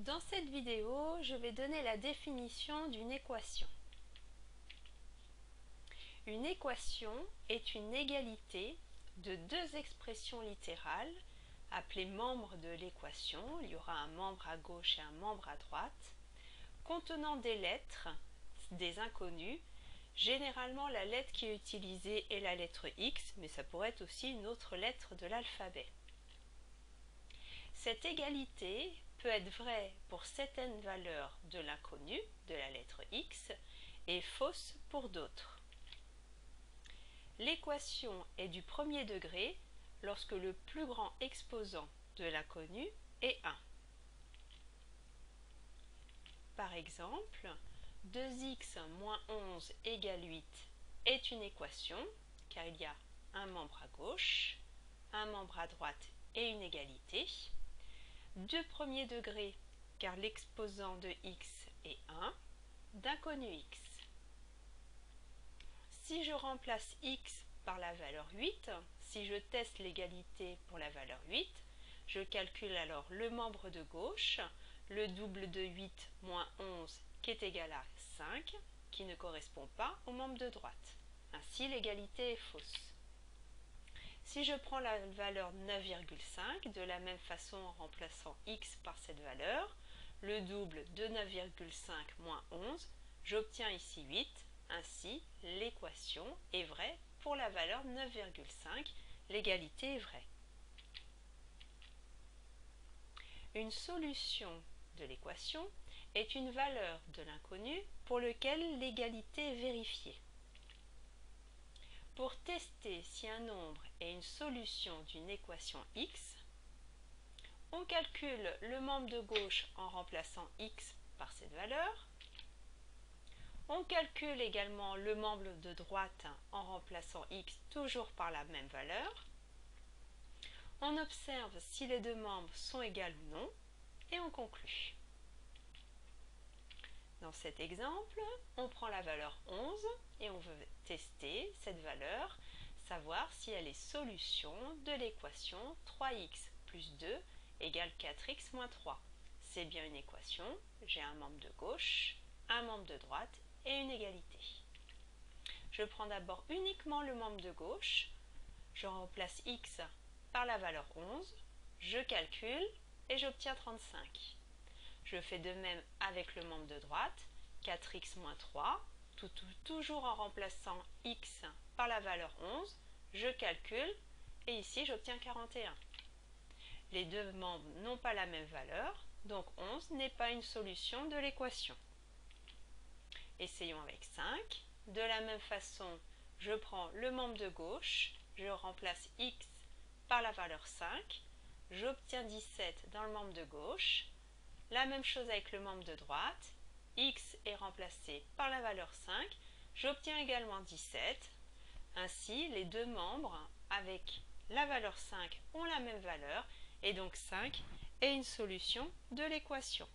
Dans cette vidéo, je vais donner la définition d'une équation. Une équation est une égalité de deux expressions littérales appelées membres de l'équation. Il y aura un membre à gauche et un membre à droite, contenant des lettres, des inconnues. Généralement, la lettre qui est utilisée est la lettre X, mais ça pourrait être aussi une autre lettre de l'alphabet. Cette égalité peut être vraie pour certaines valeurs de l'inconnu, de la lettre X, et fausse pour d'autres. L'équation est du premier degré lorsque le plus grand exposant de l'inconnu est 1. Par exemple, 2x moins 11 égale 8 est une équation, car il y a un membre à gauche, un membre à droite et une égalité. De premier degré, car l'exposant de x est 1, d'inconnu x. Si je remplace x par la valeur 8, si je teste l'égalité pour la valeur 8, je calcule alors le membre de gauche, le double de 8 moins 11 qui est égal à 5, qui ne correspond pas au membre de droite. Ainsi, l'égalité est fausse. Si je prends la valeur 9,5, de la même façon en remplaçant x par cette valeur, le double de 9,5 moins 11, j'obtiens ici 8. Ainsi, l'équation est vraie pour la valeur 9,5. L'égalité est vraie. Une solution de l'équation est une valeur de l'inconnu pour laquelle l'égalité est vérifiée. Pour tester si un nombre est une solution d'une équation x, on calcule le membre de gauche en remplaçant x par cette valeur. On calcule également le membre de droite en remplaçant x toujours par la même valeur. On observe si les deux membres sont égaux ou non et on conclut. Dans cet exemple, on prend la valeur 11 et on veut tester cette valeur, savoir si elle est solution de l'équation 3x plus 2 égale 4x moins 3. C'est bien une équation, j'ai un membre de gauche, un membre de droite et une égalité. Je prends d'abord uniquement le membre de gauche, je remplace x par la valeur 11, je calcule et j'obtiens 35. Je fais de même avec le membre de droite, 4x moins 3, toujours en remplaçant x par la valeur 11, je calcule et ici j'obtiens 41. Les deux membres n'ont pas la même valeur, donc 11 n'est pas une solution de l'équation. Essayons avec 5. De la même façon, je prends le membre de gauche, je remplace x par la valeur 5, j'obtiens 17 dans le membre de gauche. La même chose avec le membre de droite, x est remplacé par la valeur 5, j'obtiens également 17. Ainsi, les deux membres avec la valeur 5 ont la même valeur et donc 5 est une solution de l'équation.